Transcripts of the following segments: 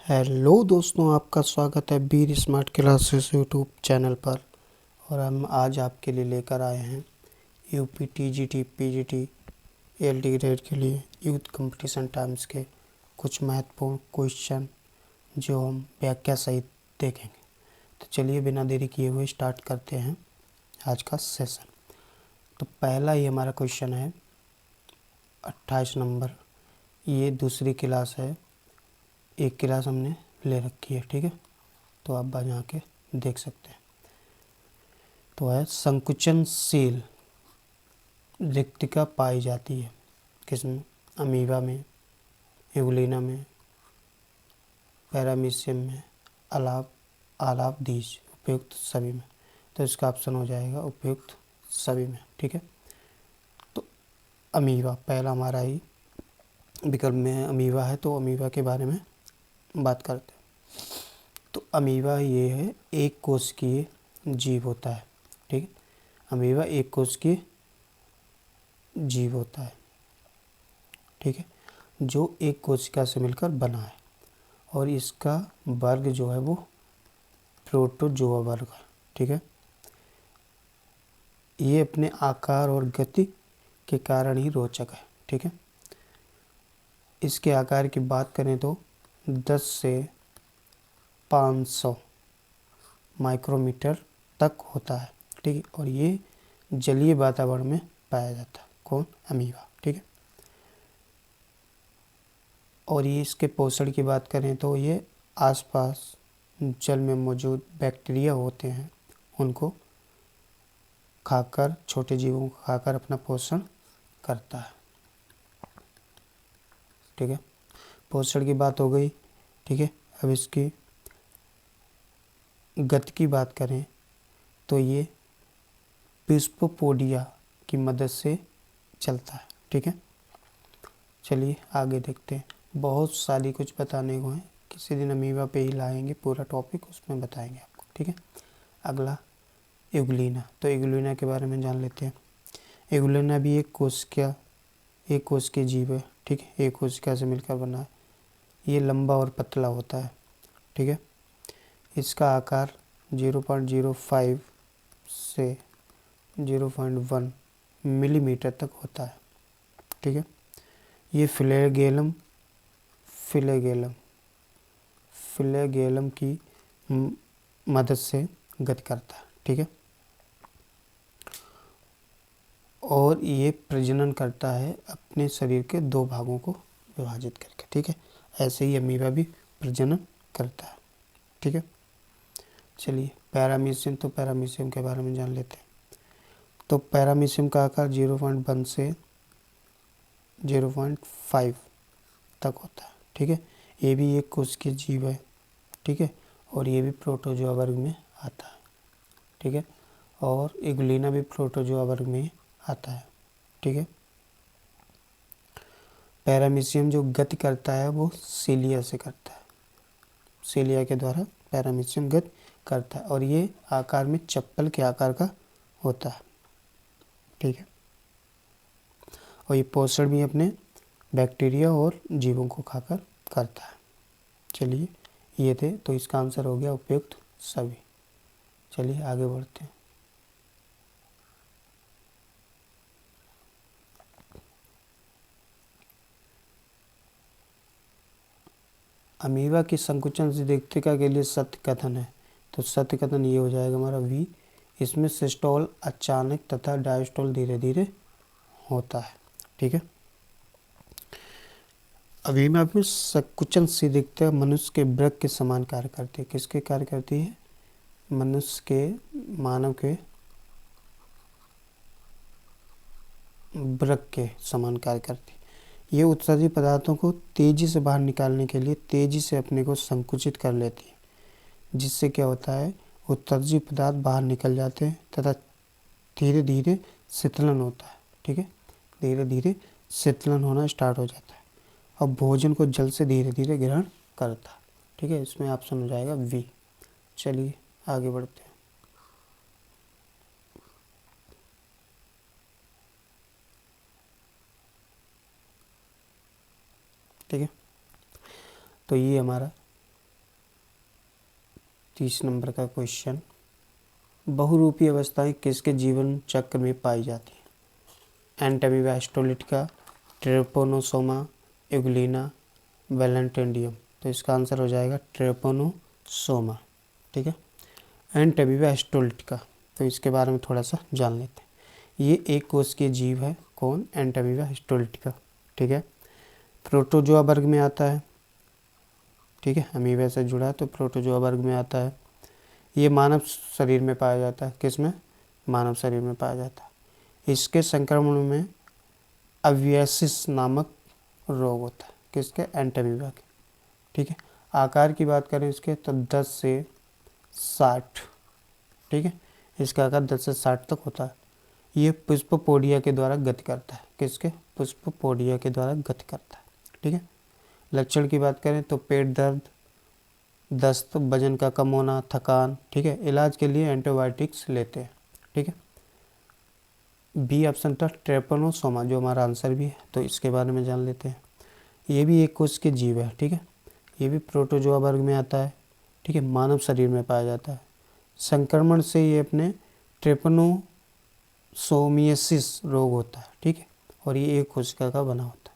Hello दोस्तों, आपका स्वागत है Bir smart classes YouTube channel पर। और हम आज आपके लिए लेकर आए हैं UP TGT PGT LD grade के लिए यूथ कंपटीशन टाइम्स के कुछ महत्वपूर्ण क्वेश्चन जो हम व्याख्या सहित देखेंगे। तो चलिए बिना देरी किए हुए स्टार्ट करते हैं आज का सेशन। तो पहला ही हमारा क्वेश्चन है 28 नंबर। ये दूसरी क्लास है, एक क्लास हमने ले रखी है, ठीक है। तो आप बना के देख सकते हैं। तो है संकुचनशील रिक्तिका पाई जाती है किसमें? अमीबा में, एगुलिना में, पैरामीशियम में, आलापदीज, उपयुक्त सभी में। तो इसका ऑप्शन हो जाएगा उपयुक्त सभी में, ठीक है। तो अमीबा पहला हमारा ही विकल्प में अमीबा है, तो अमीबा के बारे में बात करते हैं। तो अमीबा ये है एक कोशिकीय जीव होता है, ठीक है। अमीबा एक कोशिकीय जीव होता है, ठीक है, जो एक कोशिका से मिलकर बना है। और इसका वर्ग जो है वो प्रोटोजोआ वर्ग है, ठीक है। ये अपने आकार और गति के कारण ही रोचक है, ठीक है। इसके आकार की बात करें तो 10 से 500 माइक्रोमीटर तक होता है, ठीक है। और ये जलीय वातावरण में पाया जाता है। कौन? अमीबा, ठीक है। और ये इसके पोषण की बात करें तो ये आसपास जल में मौजूद बैक्टीरिया होते हैं, उनको खाकर, छोटे जीवों को खाकर अपना पोषण करता है, ठीक है। पोषण की बात हो गई, ठीक है। अब इसकी गति की बात करें तो ये पुष्पोपोडिया की मदद से चलता है, ठीक है। चलिए आगे देखते हैं। बहुत सारी कुछ बताने को है, किसी दिन अमीबा पे ही लाएंगे पूरा टॉपिक, उसमें बताएंगे आपको, ठीक है। अगला एगुलिना। तो एगुलिना के बारे में जान लेते हैं। एगुलिना भी एक कोशिकीय जीव है, ठीक है। एक कोशिका से मिलकर बना है। ये लंबा और पतला होता है, ठीक है। इसका आकार 0.05 से 0.1 मिलीमीटर तक होता है, ठीक है। ये फ्लैगेलम की मदद से गति करता है, ठीक है। और ये प्रजनन करता है अपने शरीर के 2 भागों को विभाजित करके, ठीक है। ऐसे ही अमीबा भी प्रजनन करता है, ठीक है। चलिए पैरामीशियम। तो पैरामीशियम के बारे में जान लेते हैं। तो पैरामीशियम का आकार 0.1 से 0.5 तक होता है, ठीक है। ये भी एक कोशिकीय जीव है, ठीक है। और ये भी प्रोटोजोआ वर्ग में आता है, ठीक है। और एगुलिना भी प्रोटोजोआ वर्ग में आता है, ठीक है। पैरामीशियम जो गति करता है वो सीलिया से करता है, सीलिया के द्वारा पैरामीशियम गति करता है। और ये आकार में चप्पल के आकार का होता है, ठीक है। और ये पोषण भी अपने बैक्टीरिया और जीवों को खाकर करता है। चलिए ये थे, तो इसका आंसर हो गया उपयुक्त सभी। चलिए आगे बढ़ते हैं। अमीबा की संकुचन से रिक्तिका के लिए सत्य कथन है। तो सत्य कथन ये हो जाएगा हमारा वी। इसमें सिस्टोल अचानक तथा डायस्टोल धीरे धीरे होता है, ठीक है। अमीबा में संकुचन से रिक्तिका मनुष्य के वृक्क के समान कार्य करती है। किसके कार्य करती है? मानव के वृक्क के समान कार्य करती है। ये उत्सर्जित पदार्थों को तेजी से बाहर निकालने के लिए तेजी से अपने को संकुचित कर लेती है, जिससे क्या होता है, उत्सर्जित पदार्थ बाहर निकल जाते हैं तथा धीरे धीरे शीतलन होता है, ठीक है। धीरे धीरे शीतलन होना स्टार्ट हो जाता है और भोजन को जल से धीरे धीरे ग्रहण करता है, ठीक है। इसमें ऑप्शन हो जाएगा वी। चलिए आगे बढ़ते हैं। ठीक है, तो ये हमारा 30 नंबर का क्वेश्चन, बहुरूपी अवस्थाएं किसके जीवन चक्र में पाई जाती हैं? Entamoeba histolytica, Trypanosoma, Euglena, Balantidium. तो इसका आंसर हो जाएगा ट्रेपोनोसोमा। ठीक है, एंटामीबा हिस्टोलिटिका। तो इसके बारे में थोड़ा सा जान लेते हैं। ये एक कोशिकीय जीव है। कौन? Entamoeba histolytica. ठीक है, प्रोटोजोआ वर्ग में आता है। ठीक है, अमीबा से जुड़ा है तो प्रोटोजोआ वर्ग में आता है। ये मानव शरीर में पाया जाता है। किस में? मानव शरीर में पाया जाता है। इसके संक्रमण में अवियासिस नामक रोग होता है। किसके? एंटामीबा के। ठीक है, आकार की बात करें इसके तो 10 से 60। ठीक है, इसका आकार 10 से 60 तक होता है। ये पुष्पपोडिया के द्वारा गति करता है। किसके? पुष्पपोडिया के द्वारा गति करता है। ठीक है, लक्षण की बात करें तो पेट दर्द, दस्त, वजन का कम होना, थकान। ठीक है, इलाज के लिए एंटीबायोटिक्स लेते हैं। ठीक है, बी ऑप्शन था ट्रेपोनोसोमा, जो हमारा आंसर भी है। तो इसके बारे में जान लेते हैं। ये भी एक कोशिकीय जीव है। ठीक है, ये भी प्रोटोजोआ वर्ग में आता है। ठीक है, मानव शरीर में पाया जाता है। संक्रमण से ये अपने ट्रेपनोसोमियासिस रोग होता है। ठीक है, और ये एक कोशिका का बना होता है।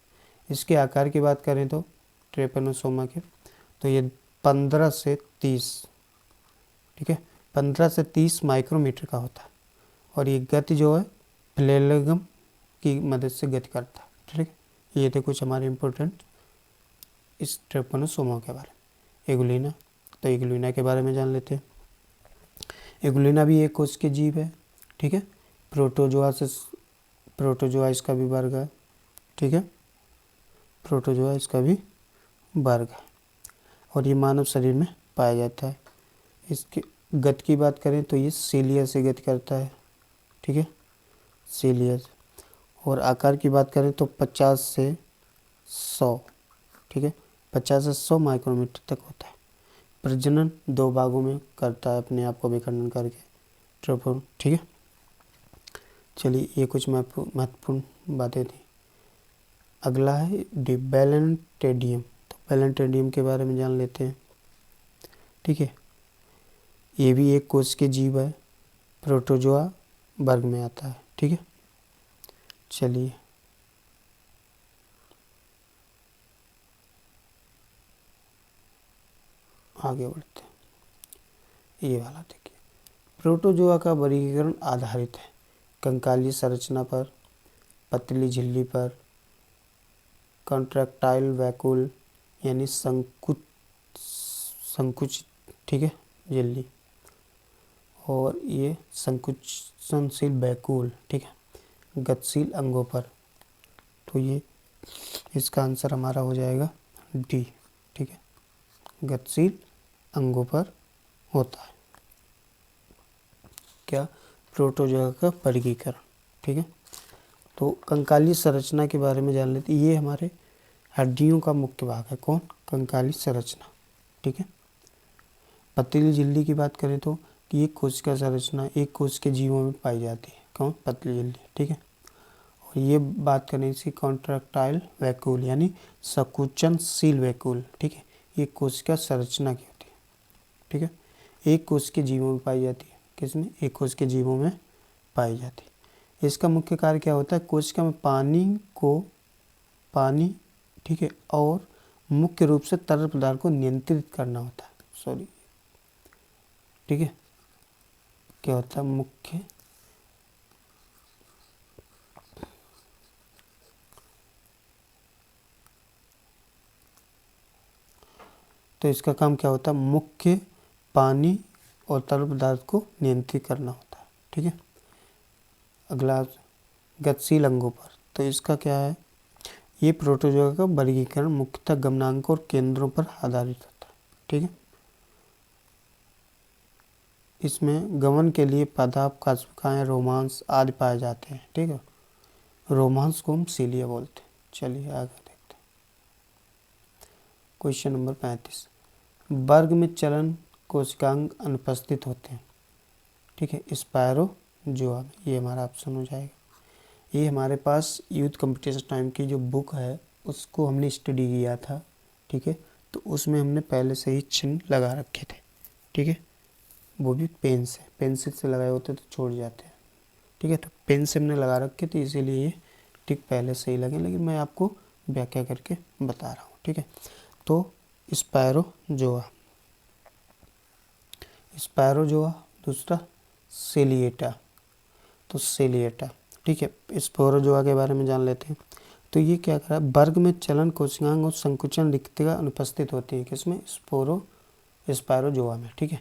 इसके आकार की बात करें तो ट्रेपनोसोमा के, तो ये 15 से 30, ठीक है, 15 से 30 माइक्रोमीटर का होता है। और ये गति जो है फ्लेलगम की मदद से गति करता है। ठीक है, ये थे कुछ हमारे इम्पोर्टेंट इस ट्रेपनोसोमा के बारे में। एगुलिना, तो एगुलिना के बारे में जान लेते हैं। एगुलिना भी एक कोशिकीय जीव है। ठीक है, प्रोटोजोआ इसका भी वर्ग है। ठीक है, प्रोटोजोआ इसका भी वर्ग है और ये मानव शरीर में पाया जाता है। इसकी गति की बात करें तो ये सीलिया से गति करता है। ठीक है, सीलिया। और आकार की बात करें तो 50 से 100, ठीक है, 50 से 100 माइक्रोमीटर तक होता है। प्रजनन 2 भागों में करता है, अपने आप को विखंडन करके ट्रोपोन। ठीक है, चलिए ये कुछ महत्वपूर्ण बातें थी। अगला है वैलेंटेडियम। तो वैलेंटेडियम के बारे में जान लेते हैं। ठीक है, ये भी एक कोशिकीय जीव है, प्रोटोजोआ वर्ग में आता है। ठीक है, चलिए आगे बढ़ते हैं। ये वाला देखिए, प्रोटोजोआ का वर्गीकरण आधारित है कंकाली संरचना पर, पतली झिल्ली पर, कॉन्ट्रैक्टाइल वैक्यूल यानी संकुचित, ठीक है, झिल्ली, और ये संकुचनशील वैक्यूल, ठीक है, गतिशील अंगों पर। तो ये इसका आंसर हमारा हो जाएगा डी। ठीक है, गतिशील अंगों पर होता है क्या? प्रोटोजोआ का वर्गीकरण। ठीक है, तो कंकाली संरचना के बारे में जान लेते। ये हमारे हड्डियों का मुख्य भाग है। कौन? कंकाली संरचना। ठीक है, पतली झिल्ली की बात करें तो कि एक कोशिका संरचना एक कोश के जीवों में पाई जाती है। कौन? पतली झिल्ली। ठीक है, और ये बात करें इसकी कॉन्ट्रैक्टाइल वैक्यूल यानी संकुचनशील वैक्यूल। ठीक है, ये कोशिका संरचना की होती है। ठीक है, एक कोश के जीवों में पाई जाती है। किसमें? एक कोश के जीवों में पाई जाती है। इसका मुख्य कार्य क्या होता है? कोशिका में पानी, ठीक है, और मुख्य रूप से तरल पदार्थ को नियंत्रित करना होता है। ठीक है, क्या होता है? मुख्य तो इसका काम क्या होता है? मुख्य पानी और तरल पदार्थ को नियंत्रित करना होता है। ठीक है, अगला गतिशील अंगों पर। तो इसका क्या है? ये प्रोटोजोआ का वर्गीकरण मुख्यतः गमनांकों और केंद्रों पर आधारित होता है। ठीक है, इसमें गमन के लिए पादाप, कोशिकाएं, रोमांस आदि पाए जाते हैं। ठीक है, रोमांस को हम सीलिया बोलते हैं। चलिए आगे देखते हैं। क्वेश्चन नंबर 35, वर्ग में चलन कोशिकांग अनुपस्थित होते हैं। ठीक है, स्पायरोजोआ में। ये हमारा ऑप्शन हो जाएगा। ये हमारे पास यूथ कंपटीशन टाइम की जो बुक है उसको हमने स्टडी किया था। ठीक है, तो उसमें हमने पहले से ही चिन्ह लगा रखे थे। ठीक है, वो भी पेन से, पेंसिल से लगाए होते तो छोड़ जाते हैं। ठीक है, तो पेन से हमने लगा रखे तो इसीलिए ये टिक पहले से ही लगे, लेकिन मैं आपको व्याख्या करके बता रहा हूँ। ठीक है, तो स्पैरोजोआ, स्पैरोजोआ, दूसरा सेलिएटा, तो सेलिएटा। ठीक है, स्पोरोजोआ के बारे में जान लेते हैं। तो ये क्या करा, वर्ग में चलन कोशिकांग और संकुचन रिक्तिका अनुपस्थित होती है किसमें, स्पैरोजोआ में। ठीक है,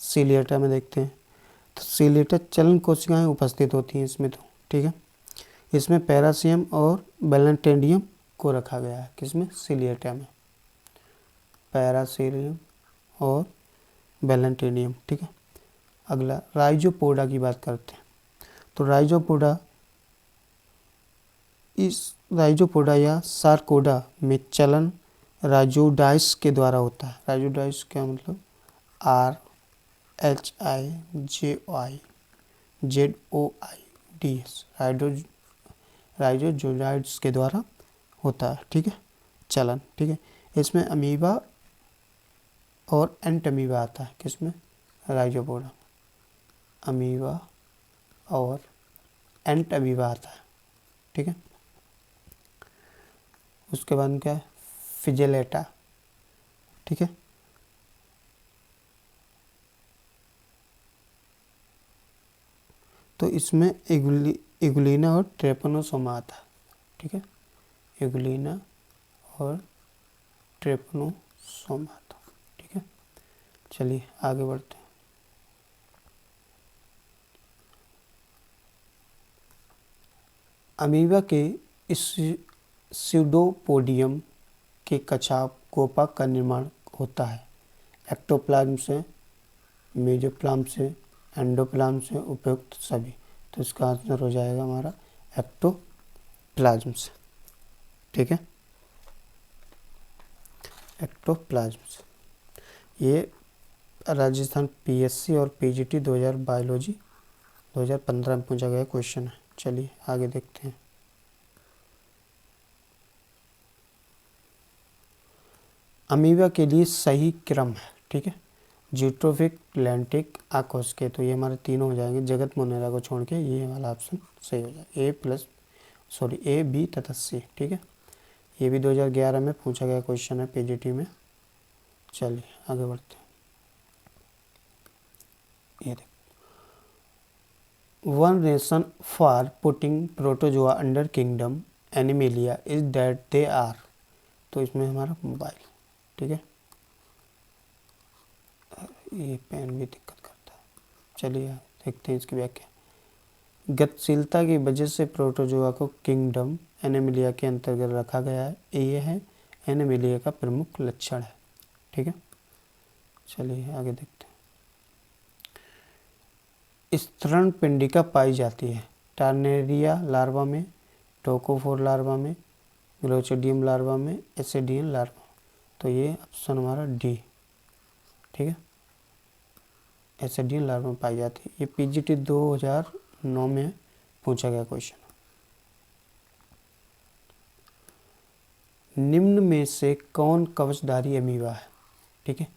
सीलिएटा में देखते हैं, तो सीलिएटा चलन कोशिकाएं उपस्थित होती हैं इसमें। तो ठीक है, इसमें पैरासियम और बैलेंटेडियम को रखा गया है किसमें, सीलिएटा में, पैरासियम और बैलेंटेडियम। ठीक है, अगला राइजोपोडा की बात करते हैं। तो राइजोपोडा, इस राइजोपोडा या सार्कोडा में चलन राइजोडाइस के द्वारा होता है। राइजोडाइस क्या मतलब, RHIJOIZOIDS, राइजोडाइस के द्वारा होता है। ठीक है, चलन। ठीक है, इसमें अमीबा और एंटमीबा आता है किसमें, राइजोपोडा, अमीबा और एंटमीबा आता है। ठीक है, उसके बाद क्या है, फिजेलेटा। ठीक है, तो इसमें इगुलिना और ट्रेपनोसोमा आता है। ठीक है, इगुलिना और ट्रेपनोसोमा आता है। ठीक है, चलिए आगे बढ़ते हैं। अमीबा के इस स्यूडोपोडियम के कछाव गोपाक का निर्माण होता है एक्टोप्लाज्म से, मेजोप्लाज्म से, एंडोप्लाज्म से, उपयुक्त सभी। तो इसका आंसर हो जाएगा हमारा एक्टोप्लाज्म से। ठीक है, एक्टोप्लाज्म से। ये राजस्थान पीएससी और पीजीटी 2000 बायोलॉजी 2015 में पूछा गया क्वेश्चन है। चलिए आगे देखते हैं। अमीबा के लिए सही क्रम है। ठीक है, ज्यूट्रोफिक, लैंटिक, आकोस्के, तो ये हमारे तीनों हो जाएंगे, जगत मोनेरा को छोड़ के ये वाला ऑप्शन सही हो जाएगा। ए, बी तथा सी। ठीक है, ये भी 2011 में पूछा गया क्वेश्चन है पीजीटी में। चलिए आगे बढ़ते हैं। ये देख, one reason for putting protozoa under kingdom Animalia is that they are, तो इसमें हमारा मोबाइल। ठीक है, ये पेन भी दिक्कत करता है। चलिए देखते हैं इसकी व्याख्या। गतिशीलता की वजह से प्रोटोजोआ को किंगडम एनिमेलिया के अंतर्गत रखा गया है, ये है एनिमेलिया का प्रमुख लक्षण है। ठीक है, चलिए आगे देखते हैं। स्तरण पिंडिका पाई जाती है टार्नेरिया लार्वा में, टोकोफोर लार्वा में, ग्लोचोडियम लार्वा में, एसिडियन लार्वा। तो ये ऑप्शन हमारा डी। ठीक है, एसिडियन लार्वा में पाई जाती है। ये पीजीटी 2009 में पूछा गया क्वेश्चन। निम्न में से कौन कवचधारी अमीबा है। ठीक है,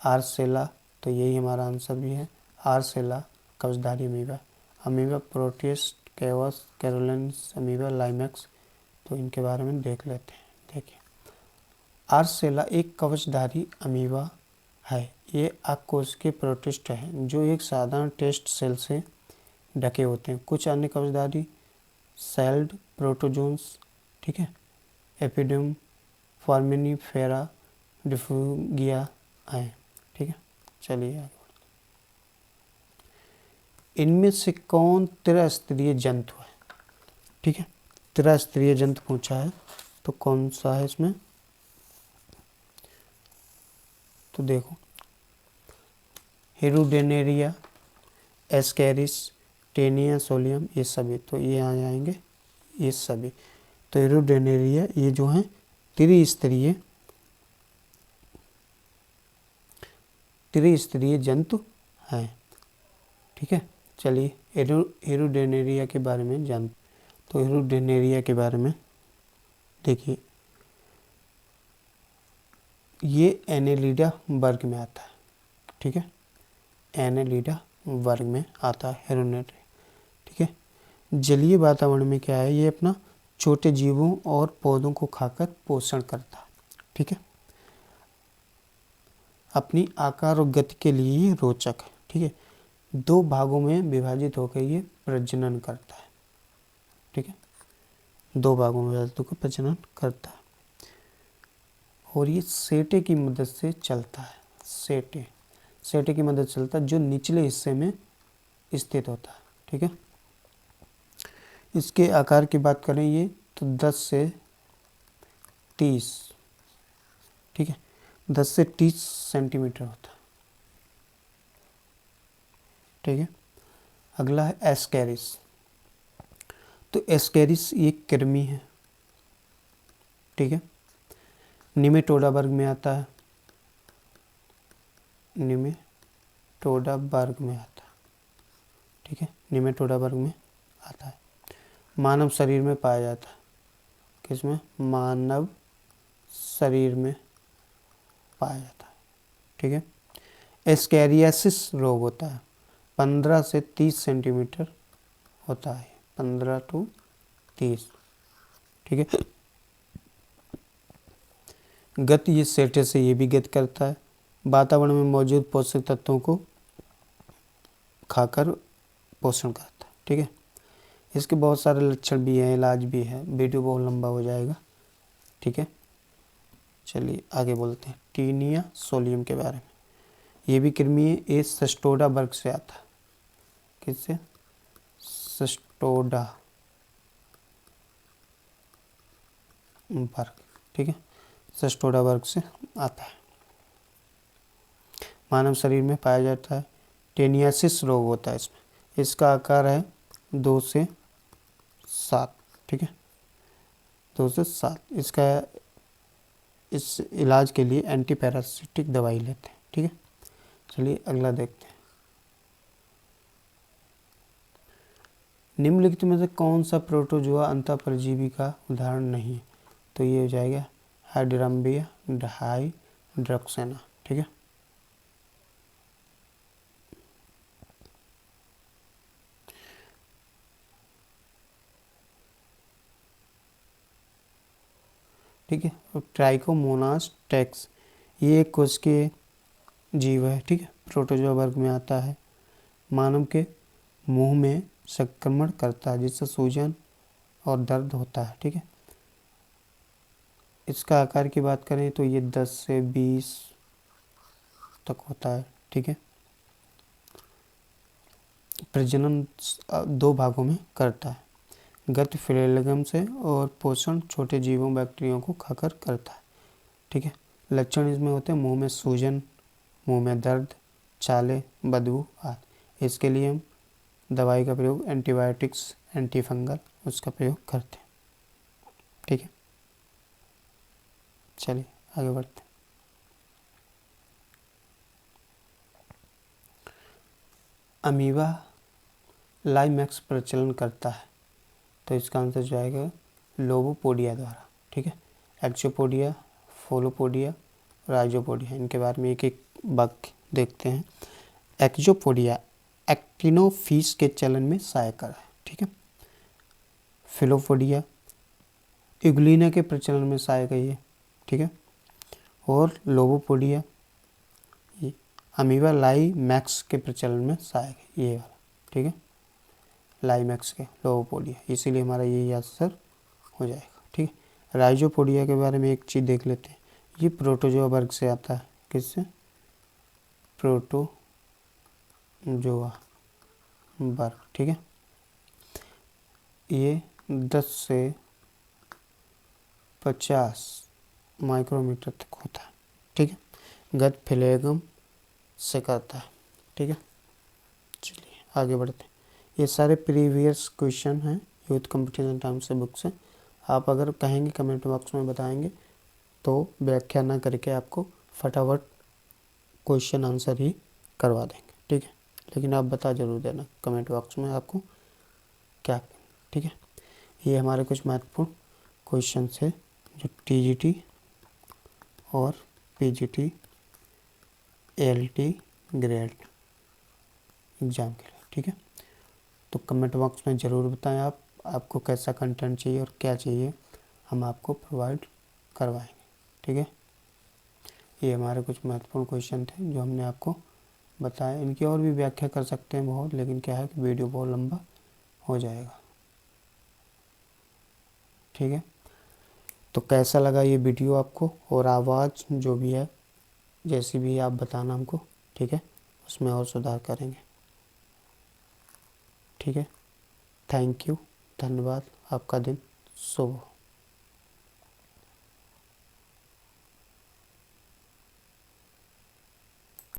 आर्सेला, तो यही हमारा आंसर भी है, आर्सेला कवचधारी अमीबा। अमीबा प्रोटिस्ट, कैवस, कैरोलिनस अमीबा, लाइमैक्स, तो इनके बारे में देख लेते हैं। देखिए, आर्सेला एक कवचधारी अमीबा है। ये आकोशिकीय प्रोटिस्ट है जो एक साधारण टेस्ट सेल से ढके होते हैं। कुछ अन्य कवचधारी सेल्ड प्रोटोजोन्स, ठीक है, एपिडम, फॉर्मिनीफेरा, डिफ्यूगिया है। ठीक है, चलिए आगे। इनमें से कौन त्रिस्तरीय जंतु है। ठीक है, त्रिस्तरीय जंतु पूछा है तो कौन सा है इसमें, तो देखो, हिरुडेनेरिया, एस्केरिस, टेनिया सोलियम, ये सभी, तो ये आ जाएंगे ये सभी। तो हिरुडेनेरिया ये जो है त्रिस्तरीय जंतु हैं। ठीक है, चलिए हिरुडेनेरिया के बारे में जान। तो हिरुडेनेरिया के बारे में देखिए, ये एनेलिडा वर्ग में आता है। ठीक है, एनेलिडा वर्ग में आता है, हेरोनेटरी। ठीक है। जलीय वातावरण में क्या है, ये अपना छोटे जीवों और पौधों को खाकर पोषण करता है। ठीक है। अपनी आकार और गति के लिए ये रोचक है। ठीक है। 2 भागों में विभाजित होकर ये प्रजनन करता है। ठीक है। 2 भागों में विभाजित होकर प्रजनन करता है और ये सेटे की मदद से चलता है। सेटे की मदद से चलता है, जो निचले हिस्से में स्थित होता है। ठीक है। इसके आकार की बात करें ये तो 10 से 30, ठीक है, 10 से 30 सेंटीमीटर होता है। ठीक है। अगला है एस्केरिस। तो एस्केरिस ये कृमि है। ठीक है। निमेटोडा वर्ग में आता है, निमेटोडा वर्ग में आता है। ठीक है। निमेटोडा वर्ग में आता है। मानव शरीर में पाया जाता है। किसमें? मानव शरीर में पाया जाता है। ठीक है। एस्केरियासिस रोग होता है, 15 से 30 सेंटीमीटर होता है, 15 to 30। ठीक है। गति ये सेटे से ये भी गति करता है, वातावरण में मौजूद पोषक तत्वों को खाकर पोषण करता है। ठीक है। इसके बहुत सारे लक्षण भी हैं, इलाज भी है, वीडियो बहुत लंबा हो जाएगा। ठीक है। चलिए आगे बोलते हैं टीनिया सोलियम के बारे में। ये भी कृमि है, ये सिस्टोडा वर्ग से आता है। किससे? सिस्टोडा वर्ग। ठीक है। सिस्टोडा वर्ग से आता है, मानव शरीर में पाया जाता है। टेनियासिस रोग होता है इसमें। इसका आकार है 2 से 7। ठीक है। 2 से 7। इस इलाज के लिए एंटीपैरासिटिक दवाई लेते हैं। ठीक है। चलिए अगला देखते हैं। निम्नलिखित में से कौन सा प्रोटोजोआ अंतःपरजीवी का उदाहरण नहीं है? तो ये हो जाएगा हाइड्रम्बिया हाइड्रोक्सेना। ठीक है। ठीक है। और ट्राइकोमोनास टेक्स ये एक कोशिकीय जीव है। ठीक है। प्रोटोजोआ वर्ग में आता है, मानव के मुंह में संक्रमण करता है जिससे सूजन और दर्द होता है। ठीक है। इसका आकार की बात करें तो ये 10 से 20 तक होता है। ठीक है। प्रजनन 2 भागों में करता है, गति फ्लेगम से और पोषण छोटे जीवों बैक्टीरिया को खाकर करता है। ठीक है। लक्षण इसमें होते हैं मुंह में सूजन, मुंह में दर्द, छाले, बदबू आदि। इसके लिए हम दवाई का प्रयोग, एंटीबायोटिक्स, एंटीफंगल, उसका प्रयोग करते हैं। ठीक है। चलिए आगे बढ़ते हैं। अमीबा लाइमैक्स प्रचलन करता है, तो इसका आंसर जाएगा लोबोपोडिया द्वारा। ठीक है। एक्सोपोडिया, फोलोपोडिया, राइजोपोडिया, इनके बारे में एक एक वाक्य देखते हैं। एक्सोपोडिया एक्टिनोफिस के चलन में सहायक है। ठीक है। फिलोपोडिया इग्लिना के प्रचलन में सहायक है ये। ठीक है। और लोबोपोडिया ये अमीबा लाइमैक्स के प्रचलन में सहायक है, ये वाला। ठीक है। लाइमैक्स के लोबोपोडिया, इसीलिए हमारा यही आंसर हो जाएगा। ठीक है। राइजोपोडिया के बारे में एक चीज़ देख लेते हैं। ये प्रोटोजोआ वर्ग से आता है। किससे? प्रोटोजोआ वर्ग। ठीक है। ये 10 से 50 माइक्रोमीटर तक होता है। ठीक है। गत फ्लेगम से करता है। ठीक है। चलिए आगे बढ़ते हैं। ये सारे प्रीवियस क्वेश्चन हैं यूथ कंपटीशन टाइम से बुक से। आप अगर कहेंगे कमेंट बॉक्स में बताएंगे तो व्याख्या ना करके आपको फटाफट क्वेश्चन आंसर ही करवा देंगे। ठीक है। लेकिन आप बता जरूर देना कमेंट बॉक्स में आपको क्या। ठीक है। ये हमारे कुछ महत्वपूर्ण क्वेश्चन थे जो टीजीटी और पीजीटी एलटी ग्रेड एग्ज़ाम के लिए। ठीक है, तो कमेंट बॉक्स में ज़रूर बताएं आपको कैसा कंटेंट चाहिए और क्या चाहिए, हम आपको प्रोवाइड करवाएंगे। ठीक है, ये हमारे कुछ महत्वपूर्ण क्वेश्चन थे जो हमने आपको बताया। इनकी और भी व्याख्या कर सकते हैं बहुत, लेकिन क्या है कि वीडियो बहुत लंबा हो जाएगा। ठीक है, तो कैसा लगा ये वीडियो आपको, और आवाज़ जो भी है जैसी भी है आप बताना हमको। ठीक है, उसमें और सुधार करेंगे। ठीक है, थैंक यू, धन्यवाद, आपका दिन शुभ हो।